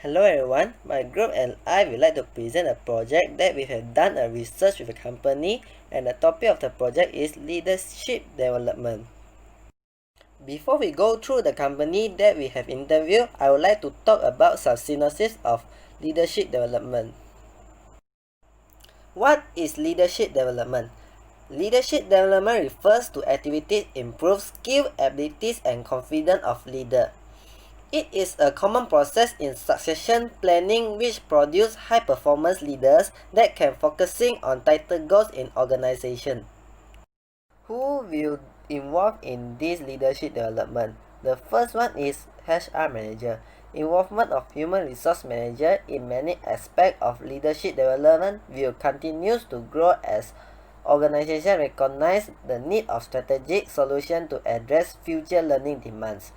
Hello everyone, my group and I would like to present a project that we have done a research with a company, and the topic of the project is leadership development. Before we go through the company that we have interviewed, I would like to talk about some synopsis of leadership development. What is leadership development? Leadership development refers to activities improve skill, abilities and confidence of leader. It is a common process in succession planning which produce high-performance leaders that can focusing on tighter goals in organization. Who will involve in this leadership development? The first one is HR manager. Involvement of human resource manager in many aspects of leadership development will continue to grow as organizations recognize the need of strategic solutions to address future learning demands.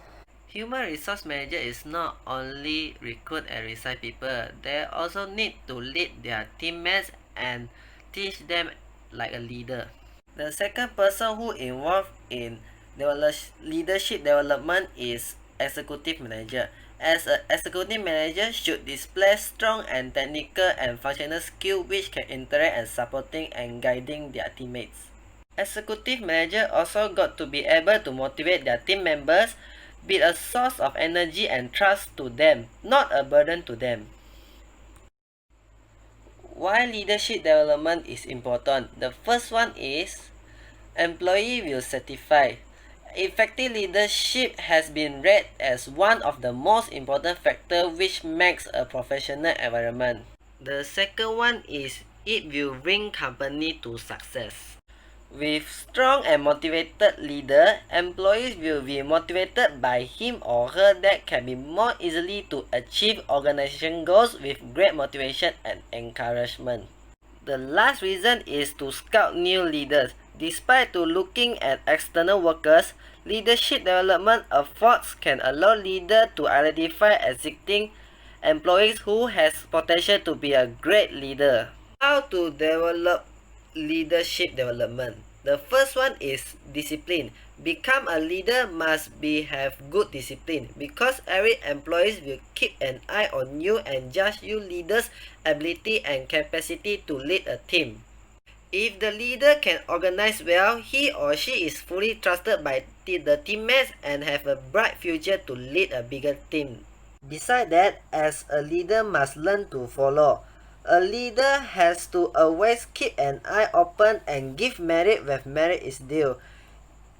Human resource manager is not only recruit and resign people, they also need to lead their teammates and teach them like a leader. The second person who involved in leadership development is executive manager. As an executive manager should display strong and technical and functional skill which can interact and supporting and guiding their teammates. Executive manager also got to be able to motivate their team members, be a source of energy and trust to them, not a burden to them. Why leadership development is important? The first one is employee will certify. Effective leadership has been read as one of the most important factors which makes a professional environment. The second one is it will bring company to success. With strong and motivated leader, employees will be motivated by him or her that can be more easily to achieve organization goals with great motivation and encouragement. The last reason is to scout new leaders. Despite to looking at external workers, leadership development efforts can allow leaders to identify existing employees who has potential to be a great leader. How to develop leadership development? The first one is discipline. Become a leader must have good discipline because every employee will keep an eye on you and judge you leader's ability and capacity to lead a team. If the leader can organize well, he or she is fully trusted by the teammates and have a bright future to lead a bigger team. Besides that, as a leader must learn to follow. A leader has to always keep an eye open and give merit where merit is due.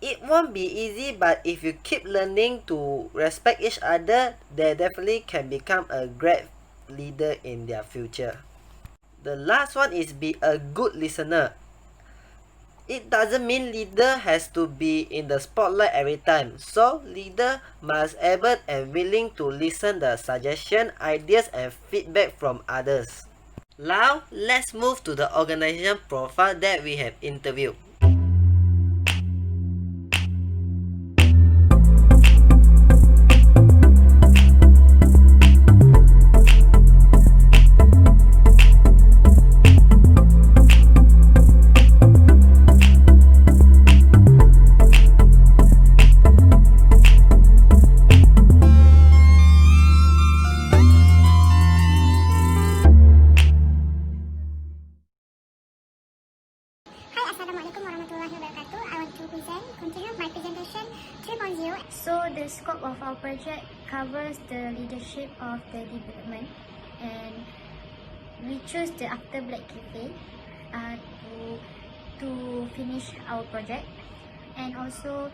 It won't be easy, but if you keep learning to respect each other, they definitely can become a great leader in their future. The last one is be a good listener. It doesn't mean leader has to be in the spotlight every time. So leader must able and willing to listen the suggestion, ideas and feedback from others. Now, let's move to the organization profile that we have interviewed. Hi, Assalamualaikum warahmatullahi wabarakatuh. I want to continue my presentation 3.0. So the scope of our project covers the leadership of the development, and we choose the After Black Cafe to finish our project. And also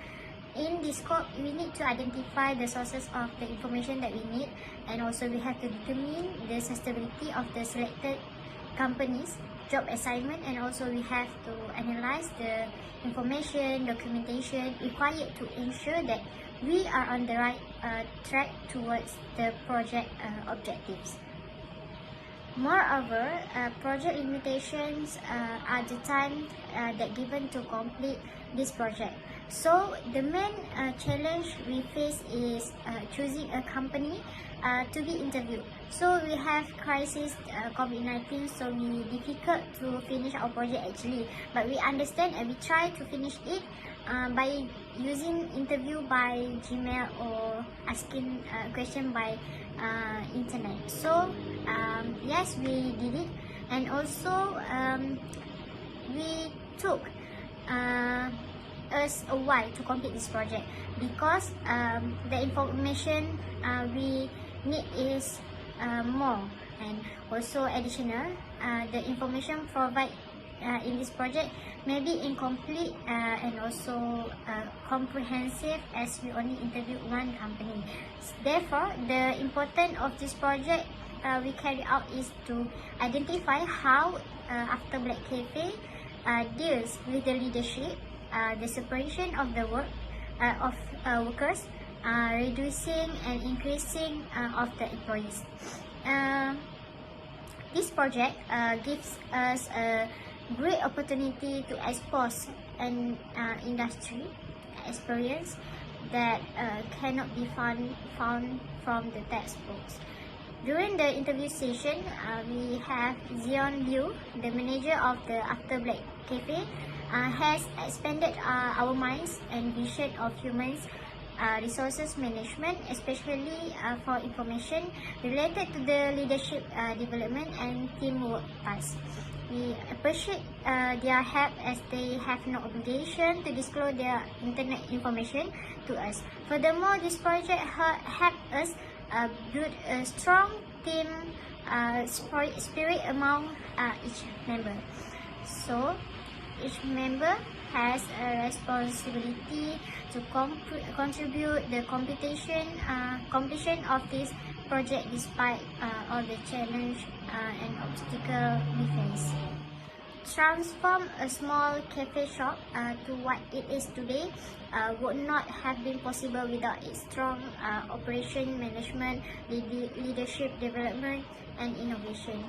in this scope, we need to identify the sources of the information that we need, and also we have to determine the sustainability of the selected companies job assignment, and also we have to analyze the information documentation required to ensure that we are on the right track towards the project objectives. Moreover, project limitations are the time that given to complete this project. So the main challenge we face is choosing a company to be interviewed. So we have crisis COVID-19, so we difficult to finish our project actually. But we understand and we try to finish it by using interview by Gmail or asking a question by internet. So yes, we did it, and also we took us a while to complete this project because the information we need is more, and also additional the information provided in this project may be incomplete and also comprehensive, as we only interviewed one company. Therefore, the importance of this project we carry out is to identify how After Black Cafe deals with the leadership, the separation of the workers, reducing and increasing of the employees. This project gives us a great opportunity to expose an industry experience that cannot be found from the textbooks. During the interview session, we have Zion Liu, the manager of the After Black Cafe, has expanded our minds and vision of humans resources management, especially for information related to the leadership development and teamwork tasks. We appreciate their help, as they have no obligation to disclose their internet information to us. Furthermore, this project helped us build a strong team spirit among each member. So, each member has a responsibility to contribute the completion of this project despite all the challenge and obstacle we face. Transform a small cafe shop to what it is today would not have been possible without its strong operation management, leadership development, and innovation.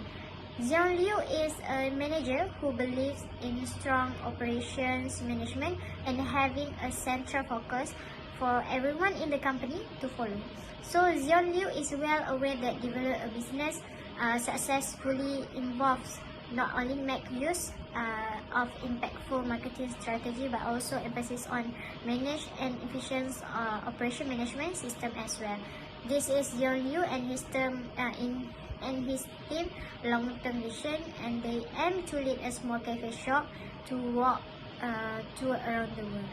Zion Liu is a manager who believes in strong operations management and having a central focus for everyone in the company to follow. So Zion Liu is well aware that develop a business successfully involves not only make use of impactful marketing strategy, but also emphasis on manage and efficient operation management system as well. This is Zion Liu and his team long-term vision, and they aim to lead a small cafe shop to walk tour around the world.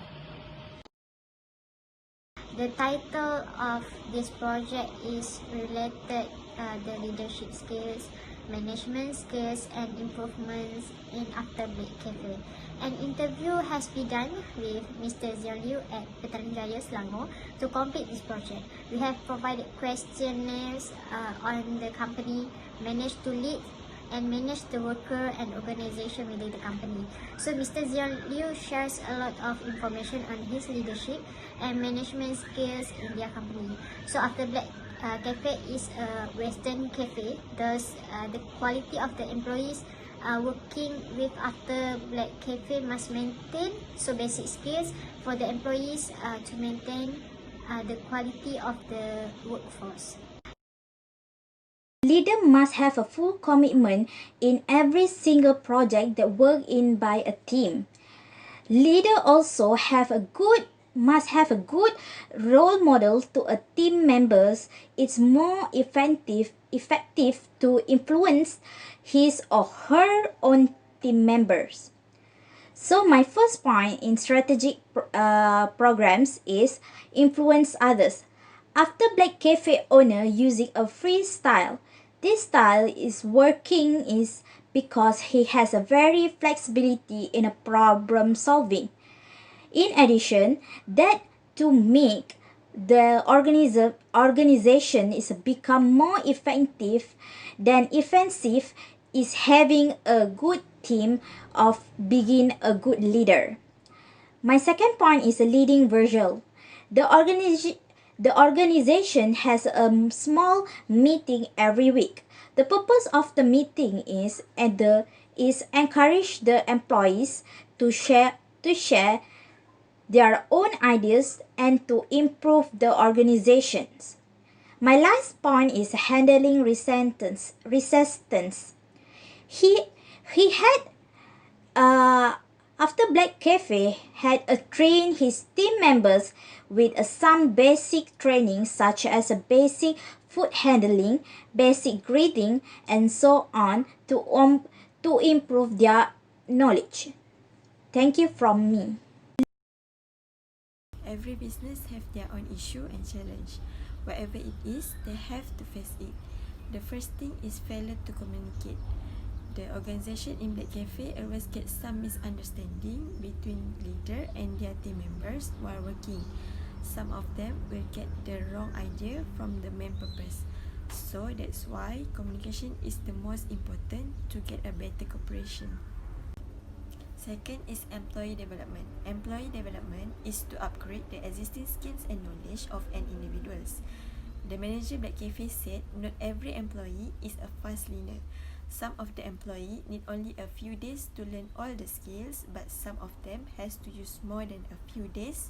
The title of this project is related the leadership skills, management skills, and improvements in After Black Cafe. An interview has been done with Mr. Zion Liu at Putrajaya, Selangor to complete this project. We have provided questionnaires on the company, managed to lead and manage the worker and organization within the company. So Mr. Zion Liu shares a lot of information on his leadership and management skills in their company. So After Black Cafe is a Western cafe, thus the quality of the employees working with After Black Cafe must maintain basic skills for the employees to maintain the quality of the workforce. Leader must have a full commitment in every single project that work in by a team. Leader also must have a good role model to a team members. It's more effective to influence his or her own team members. So my first point in strategic programs is influence others. After Black Cafe owner using a free style, this style is working is because he has a very flexibility in a problem solving. In addition, that to make the organization is become more effective than offensive is having a good team of being a good leader. My second point is a leading virtual. The organization has a small meeting every week. The purpose of the meeting is encourage the employees to share their own ideas and to improve the organizations. My last point is handling resistance. He had After Black Cafe had trained his team members with some basic training such as a basic food handling, basic greeting, and so on to improve their knowledge. Thank you from me. Every business have their own issue and challenge. Whatever it is, they have to face it. The first thing is failure to communicate. The organization in Black Cafe always gets some misunderstanding between leader and their team members while working. Some of them will get the wrong idea from the main purpose. So that's why communication is the most important to get a better cooperation. Second is employee development. Employee development is to upgrade the existing skills and knowledge of an individuals. The manager Black Cafe said not every employee is a fast learner. Some of the employee need only a few days to learn all the skills, but some of them has to use more than a few days,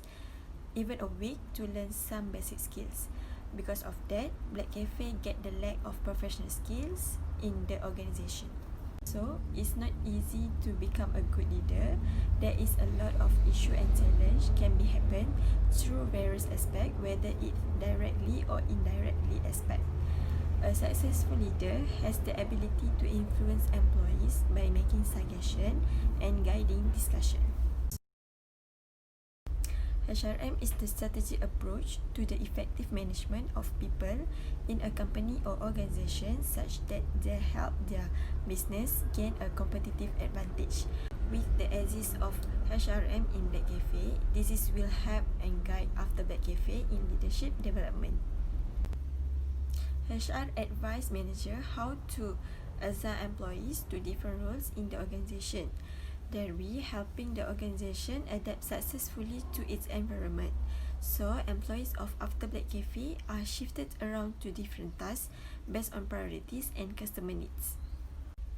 even a week to learn some basic skills. Because of that, Black Cafe get the lack of professional skills in the organization. So, it's not easy to become a good leader. There is a lot of issue and challenge can be happen through various aspects, whether it directly or indirectly aspect. A successful leader has the ability to influence employees by making suggestion and guiding discussion. HRM is the strategic approach to the effective management of people in a company or organization such that they help their business gain a competitive advantage. With the assist of HRM in Black Cafe, this will help and guide after Black Cafe in leadership development. HR advise manager how to assign employees to different roles in the organization, thereby helping the organization adapt successfully to its environment. So, employees of After Black Cafe are shifted around to different tasks based on priorities and customer needs.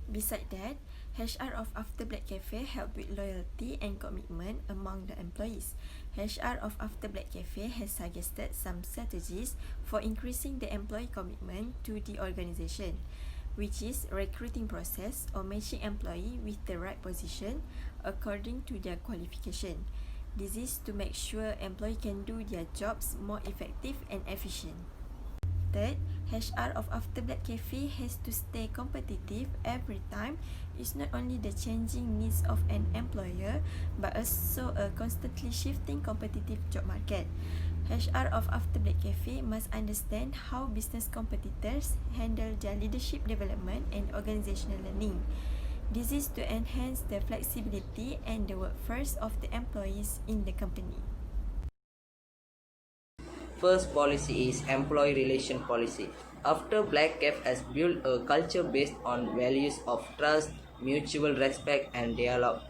Besides that, HR of After Black Cafe help with loyalty and commitment among the employees. HR of After Black Cafe has suggested some strategies for increasing the employee commitment to the organization, which is recruiting process or matching employee with the right position according to their qualification. This is to make sure employee can do their jobs more effective and efficient. Third, HR of After Black Cafe has to stay competitive every time. It's not only the changing needs of an employer, but also a constantly shifting competitive job market. HR of After Black Cafe must understand how business competitors handle their leadership development and organizational learning. This is to enhance the flexibility and the workforce of the employees in the company. First policy is employee relation policy. After Black Cafe has built a culture based on values of trust, mutual respect, and dialogue.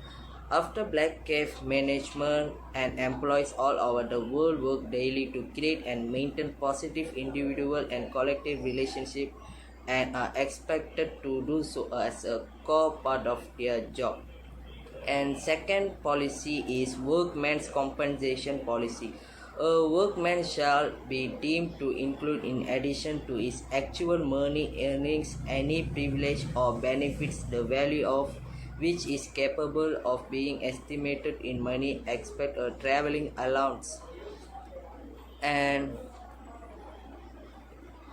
After Black Cafe, management and employees all over the world work daily to create and maintain positive individual and collective relationships and are expected to do so as a core part of their job. And second policy is workman's compensation policy. A workman shall be deemed to include, in addition to his actual money earnings, any privilege or benefits the value of which is capable of being estimated in money, except a traveling allowance. And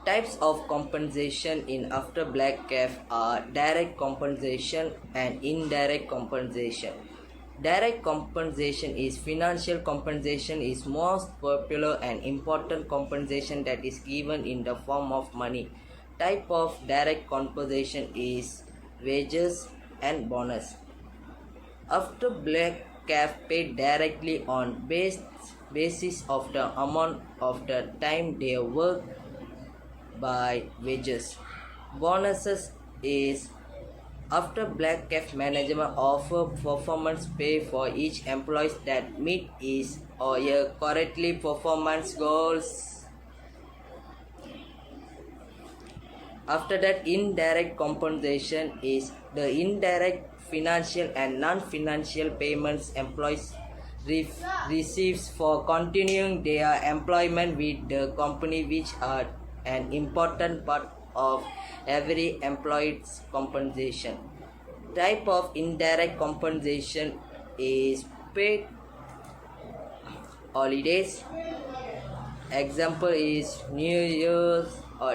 types of compensation in After Black Cafe are direct compensation and indirect compensation. Direct compensation is financial compensation is most popular and important compensation that is given in the form of money. Type of direct compensation is wages and bonus. After Black Cafe paid directly on basis of the amount of the time they work by wages. Bonuses is after Black Cafe management offer performance pay for each employee that meet his or her correctly performance goals. After that, indirect compensation is the indirect financial and non-financial payments employees receives for continuing their employment with the company, which are an important part of every employee's compensation. Type of indirect compensation is paid holidays. Example is New Year's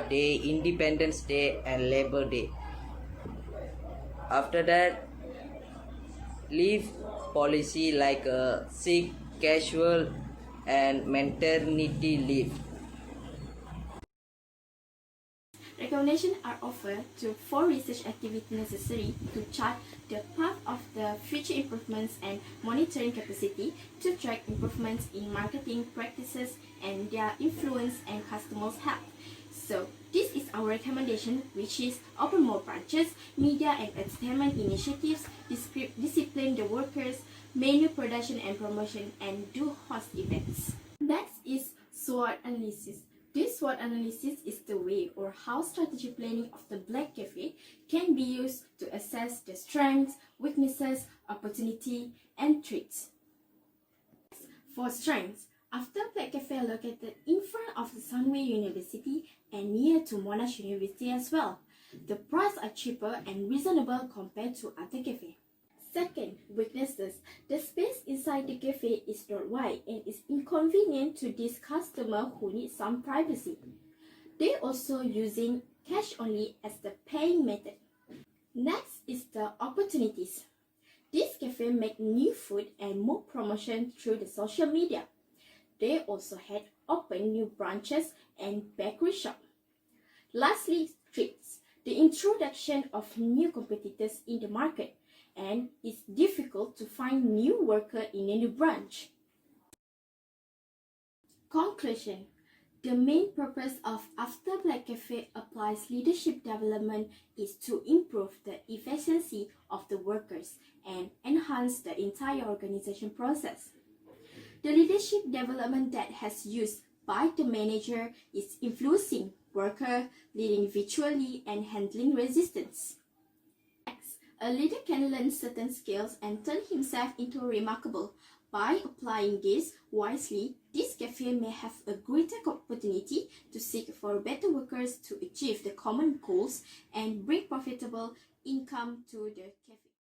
Day, Independence Day, and Labor Day. After that, leave policy like sick, casual, and maternity leave. Recommendations are offered to 4 research activities necessary to chart the path of the future improvements and monitoring capacity to track improvements in marketing practices and their influence and customers' health. So, this is our recommendation, which is open more branches, media and entertainment initiatives, discipline the workers, menu production and promotion, and do host events. Next is SWOT analysis. This SWOT analysis is the way or how strategy planning of the Black Cafe can be used to assess the strengths, weaknesses, opportunity, and threats. For strengths, after Black Cafe located in front of the Sunway University and near to Monash University as well, the prices are cheaper and reasonable compared to other cafes. Second, weaknesses. The space inside the cafe is not wide and is inconvenient to these customers who need some privacy. They also using cash only as the paying method. Next is the opportunities. This cafe make new food and more promotion through the social media. They also had open new branches and bakery shop. Lastly, threats. The introduction of new competitors in the market, and it's difficult to find new workers in a new branch. Conclusion. The main purpose of After Black Cafe applies leadership development is to improve the efficiency of the workers and enhance the entire organization process. The leadership development that has used by the manager is influencing worker, leading virtually, and handling resistance. Next, a leader can learn certain skills and turn himself into remarkable. By applying this wisely, this cafe may have a greater opportunity to seek for better workers to achieve the common goals and bring profitable income to the cafe.